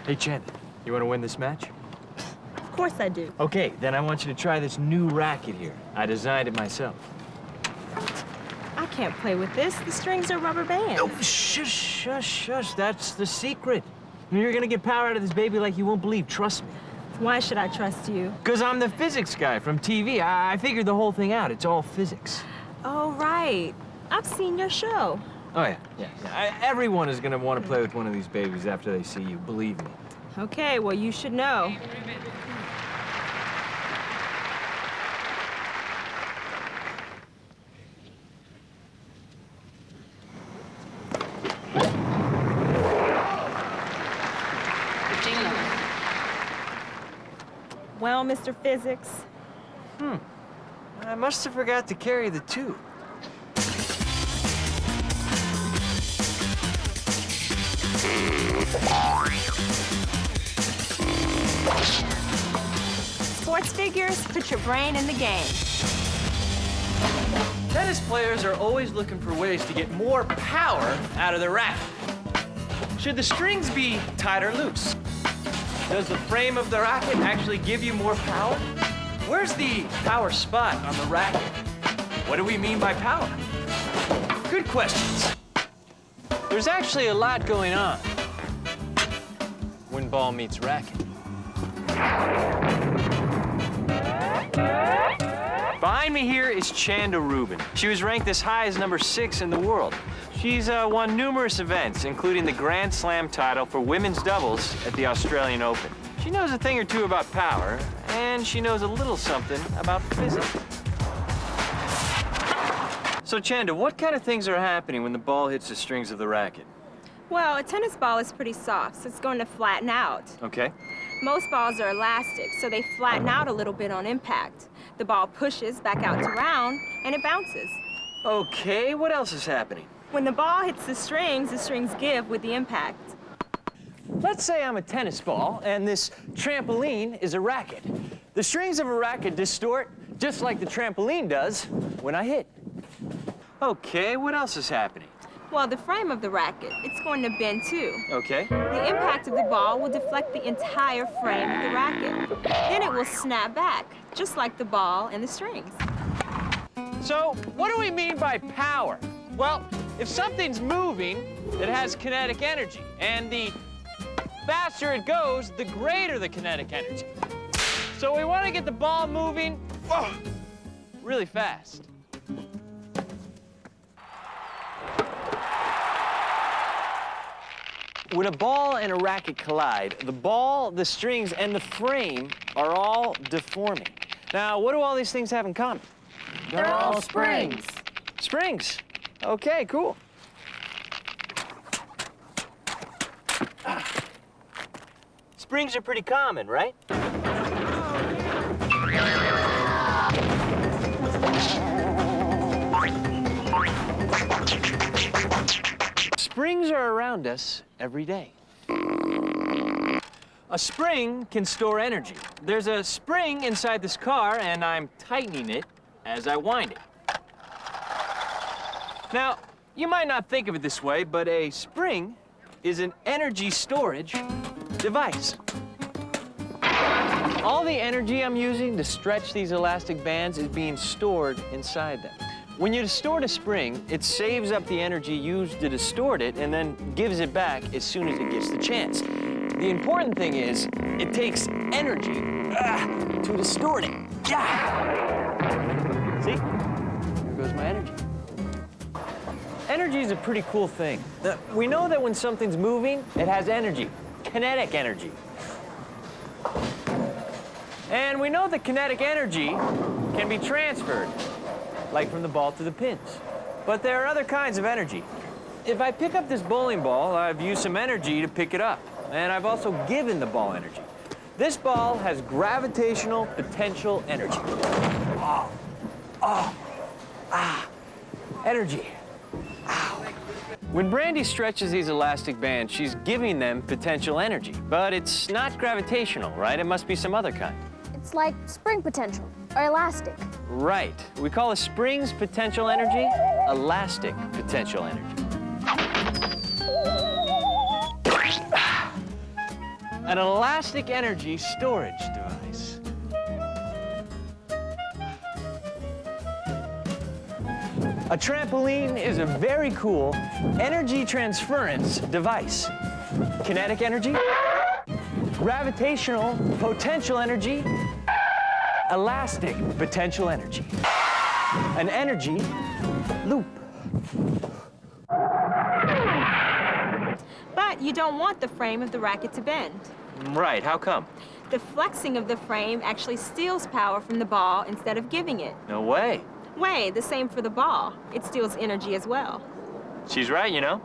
Hey, Chen, you want to win this match? Of course I do. Okay, then I want you to try this new racket here. I designed it myself. I can't play with this. The strings are rubber bands. Oh, shush, shush, shush. That's the secret. You're gonna get power out of this baby like you won't believe. Trust me. Why should I trust you? Because I'm the physics guy from TV. I figured the whole thing out. It's all physics. Oh, right. I've seen your show. Oh, yeah. Everyone is gonna want to play with one of these babies after they see you. Believe me. Okay, well, you should know. Well, Mr. Physics. I must have forgot to carry the tube. Sports figures, put your brain in the game. Tennis players are always looking for ways to get more power out of their racket. Should the strings be tight or loose? Does the frame of the racket actually give you more power? Where's the power spot on the racket? What do we mean by power? Good questions. There's actually a lot going on when ball meets racket. Behind me here is Chanda Rubin. She was ranked as high as number 6 in the world. She's won numerous events, including the Grand Slam title for women's doubles at the Australian Open. She knows a thing or two about power, and she knows a little something about physics. So, Chanda, what kind of things are happening when the ball hits the strings of the racket? Well, a tennis ball is pretty soft, so it's going to flatten out. Okay. Most balls are elastic, so they flatten out a little bit on impact. The ball pushes back out to round, and it bounces. Okay, what else is happening? When the ball hits the strings give with the impact. Let's say I'm a tennis ball, and this trampoline is a racket. The strings of a racket distort just like the trampoline does when I hit. Okay, what else is happening? Well, the frame of the racket, it's going to bend too. Okay. The impact of the ball will deflect the entire frame of the racket. Then it will snap back, just like the ball and the strings. So, what do we mean by power? Well, if something's moving, it has kinetic energy, and the faster it goes, the greater the kinetic energy. So we want to get the ball moving really fast. When a ball and a racket collide, the ball, the strings, and the frame are all deforming. Now, what do all these things have in common? They're all springs. Springs. Okay, cool. Springs are pretty common, right? Springs are around us every day. A spring can store energy. There's a spring inside this car, and I'm tightening it as I wind it. Now, you might not think of it this way, but a spring is an energy storage device. All the energy I'm using to stretch these elastic bands is being stored inside them. When you distort a spring, it saves up the energy used to distort it and then gives it back as soon as it gets the chance. The important thing is, it takes energy to distort it. See? There goes my energy. Energy is a pretty cool thing. We know that when something's moving, it has energy, kinetic energy. And we know that kinetic energy can be transferred, like from the ball to the pins. But there are other kinds of energy. If I pick up this bowling ball, I've used some energy to pick it up, and I've also given the ball energy. This ball has gravitational potential energy. Energy. Ow. When Brandy stretches these elastic bands, she's giving them potential energy. But it's not gravitational, right? It must be some other kind. It's like spring potential, or elastic. Right. We call a spring's potential energy elastic potential energy. an elastic energy storage device. A trampoline is a very cool energy transference device. Kinetic energy, gravitational potential energy, elastic potential energy. An energy loop. But you don't want the frame of the racket to bend. Right, how come? The flexing of the frame actually steals power from the ball instead of giving it. No way. The same for the ball. It steals energy as well. She's right, you know.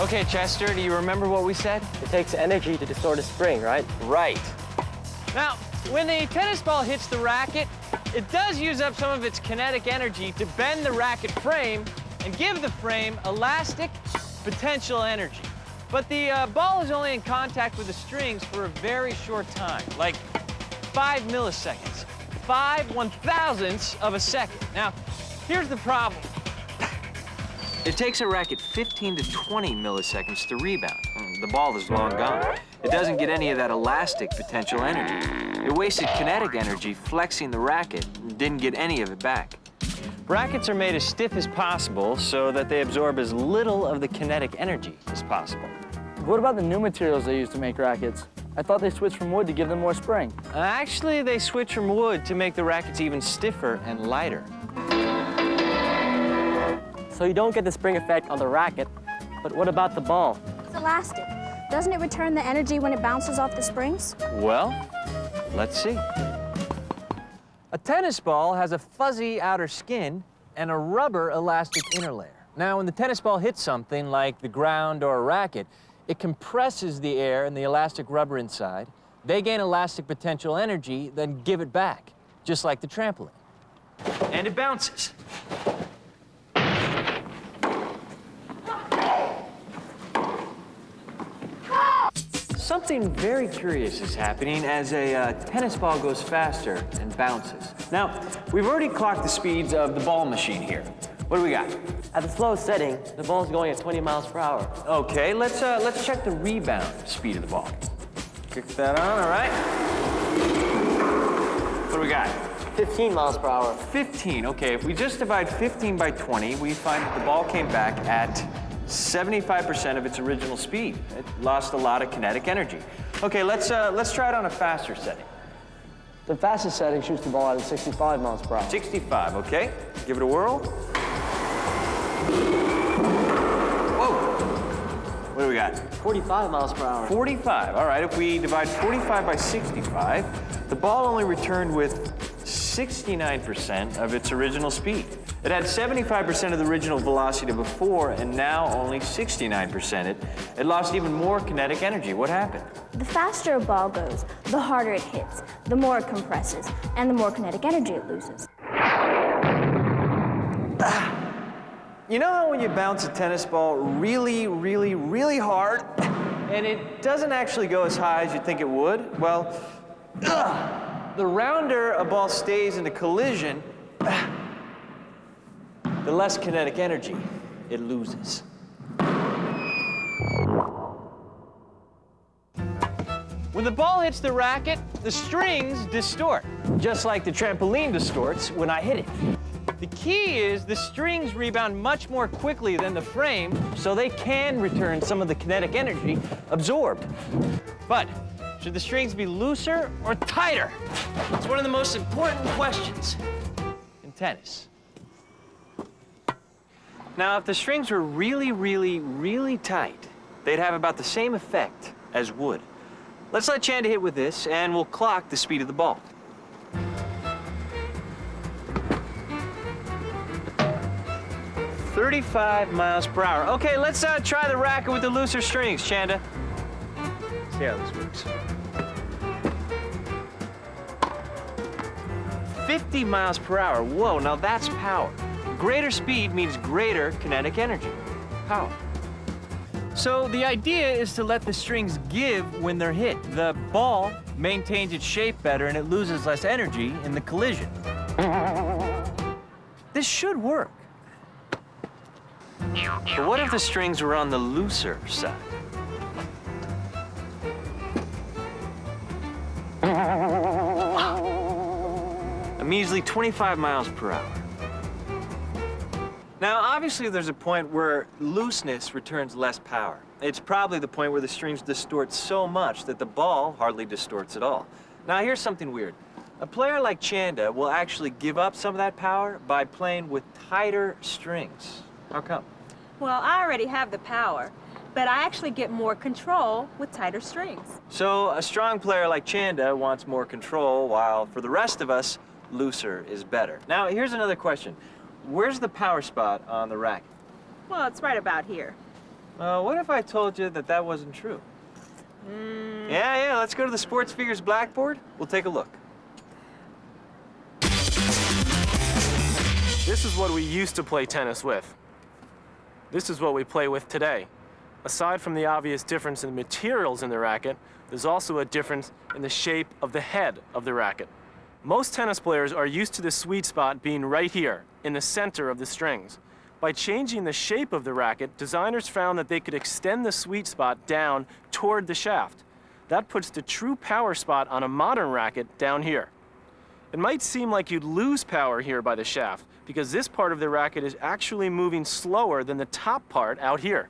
Okay, Chester, do you remember what we said? It takes energy to distort a spring, right? Right. Now, when the tennis ball hits the racket, it does use up some of its kinetic energy to bend the racket frame and give the frame elastic potential energy. But the ball is only in contact with the strings for a very short time, like 5 milliseconds. 5/1000ths of a second. Now, here's the problem. It takes a racket 15 to 20 milliseconds to rebound. The ball is long gone. It doesn't get any of that elastic potential energy. It wasted kinetic energy flexing the racket and didn't get any of it back. Rackets are made as stiff as possible so that they absorb as little of the kinetic energy as possible. What about the new materials they use to make rackets? I thought they switched from wood to give them more spring. Actually, they switch from wood to make the rackets even stiffer and lighter. So you don't get the spring effect on the racket, but what about the ball? It's elastic. Doesn't it return the energy when it bounces off the springs? Well, let's see. A tennis ball has a fuzzy outer skin and a rubber elastic inner layer. Now, when the tennis ball hits something like the ground or a racket, it compresses the air and the elastic rubber inside. They gain elastic potential energy, then give it back, just like the trampoline. And it bounces. Something very curious is happening as a tennis ball goes faster and bounces. Now, we've already clocked the speeds of the ball machine here. What do we got? At the slow setting, the ball's going at 20 miles per hour. Okay, let's check the rebound speed of the ball. Kick that on, all right. What do we got? 15 miles per hour. 15, okay. If we just divide 15 by 20, we find that the ball came back at 75% of its original speed. It lost a lot of kinetic energy. Okay, let's try it on a faster setting. The fastest setting shoots the ball out at 65 miles per hour. 65, okay. Give it a whirl. Whoa! What do we got? 45 miles per hour. 45, all right. If we divide 45 by 65, the ball only returned with 69% of its original speed. It had 75% of the original velocity before, and now only 69%. It lost even more kinetic energy. What happened? The faster a ball goes, the harder it hits, the more it compresses, and the more kinetic energy it loses. You know how when you bounce a tennis ball really, really, really hard, and it doesn't actually go as high as you'd think it would? Well, the rounder a ball stays in a collision, the less kinetic energy it loses. When the ball hits the racket, the strings distort, just like the trampoline distorts when I hit it. The key is the strings rebound much more quickly than the frame, so they can return some of the kinetic energy absorbed. But should the strings be looser or tighter? It's one of the most important questions in tennis. Now, if the strings were really, really, really tight, they'd have about the same effect as wood. Let's let Chanda hit with this, and we'll clock the speed of the ball. "35 miles per hour. Okay, let's try the racket with the looser strings, Chanda. See how this works. 50 miles per hour. Whoa, now that's power. Greater speed means greater kinetic energy. Power. So the idea is to let the strings give when they're hit. The ball maintains its shape better and it loses less energy in the collision. This should work. But what if the strings were on the looser side? measly 25 miles per hour. Now, obviously, there's a point where looseness returns less power. It's probably the point where the strings distort so much that the ball hardly distorts at all. Now, here's something weird. A player like Chanda will actually give up some of that power by playing with tighter strings. How come? Well, I already have the power, but I actually get more control with tighter strings. So a strong player like Chanda wants more control, while for the rest of us, looser is better. Now, here's another question. Where's the power spot on the racket? Well, it's right about here. What if I told you that that wasn't true? Yeah, let's go to the Sports Figures blackboard. We'll take a look. This is what we used to play tennis with. This is what we play with today. Aside from the obvious difference in the materials in the racket, there's also a difference in the shape of the head of the racket. Most tennis players are used to the sweet spot being right here, in the center of the strings. By changing the shape of the racket, designers found that they could extend the sweet spot down toward the shaft. That puts the true power spot on a modern racket down here. It might seem like you'd lose power here by the shaft, because this part of the racket is actually moving slower than the top part out here.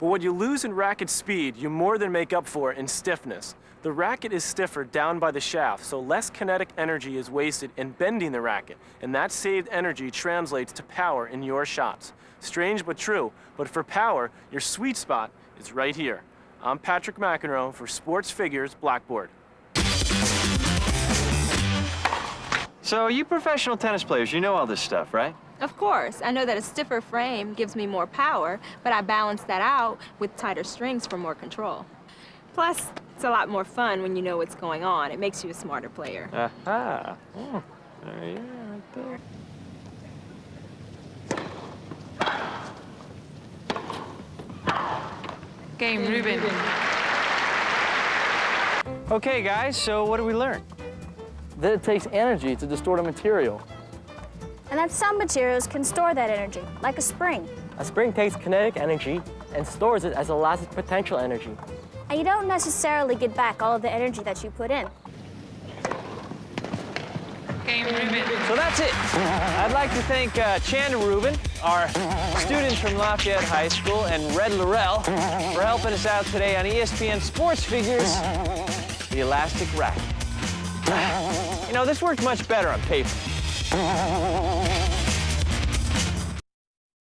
But what you lose in racket speed, you more than make up for in stiffness. The racket is stiffer down by the shaft, so less kinetic energy is wasted in bending the racket, and that saved energy translates to power in your shots. Strange but true, but for power, your sweet spot is right here. I'm Patrick McEnroe for Sports Figures Blackboard. So you professional tennis players, you know all this stuff, right? Of course, I know that a stiffer frame gives me more power, but I balance that out with tighter strings for more control. Plus, it's a lot more fun when you know what's going on. It makes you a smarter player. Aha. Oh, there you are, right there. Game Ruben. Okay, guys, so what did we learn? That it takes energy to distort a material. And that some materials can store that energy, like a spring. A spring takes kinetic energy and stores it as elastic potential energy. And you don't necessarily get back all of the energy that you put in. Game Ruben. So that's it. I'd like to thank Chanda Rubin, our students from Lafayette High School, and Red Laurel for helping us out today on ESPN Sports Figures, the elastic racket. You know, this works much better on paper.